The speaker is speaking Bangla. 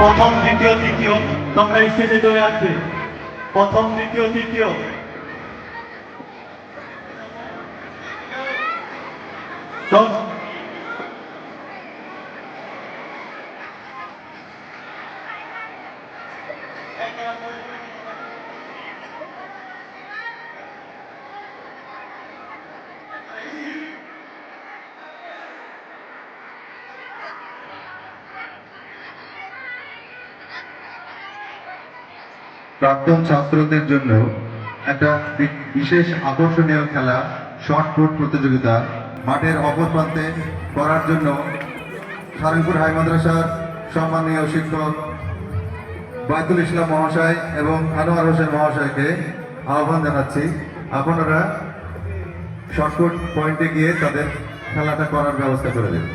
প্রথম দ্বিতীয় তৃতীয় তোমরা স্টেজে চলে আসবে। প্রথম দ্বিতীয় তৃতীয় প্রাক্তন ছাত্রদের জন্য একটা বিশেষ আকর্ষণীয় খেলা শর্ট পুট প্রতিযোগিতা মাঠের অপর প্রান্তে করার জন্য সারঙ্গপুর হাই মাদ্রাসার সম্মানীয় শিক্ষক বায়তুল ইসলাম মহাশয় এবং আনোয়ার হোসেন মহাশয়কে আহ্বান জানাচ্ছি। আপনারা শর্ট পুট পয়েন্টে গিয়ে তাদের খেলাটা করার ব্যবস্থা করে দেন।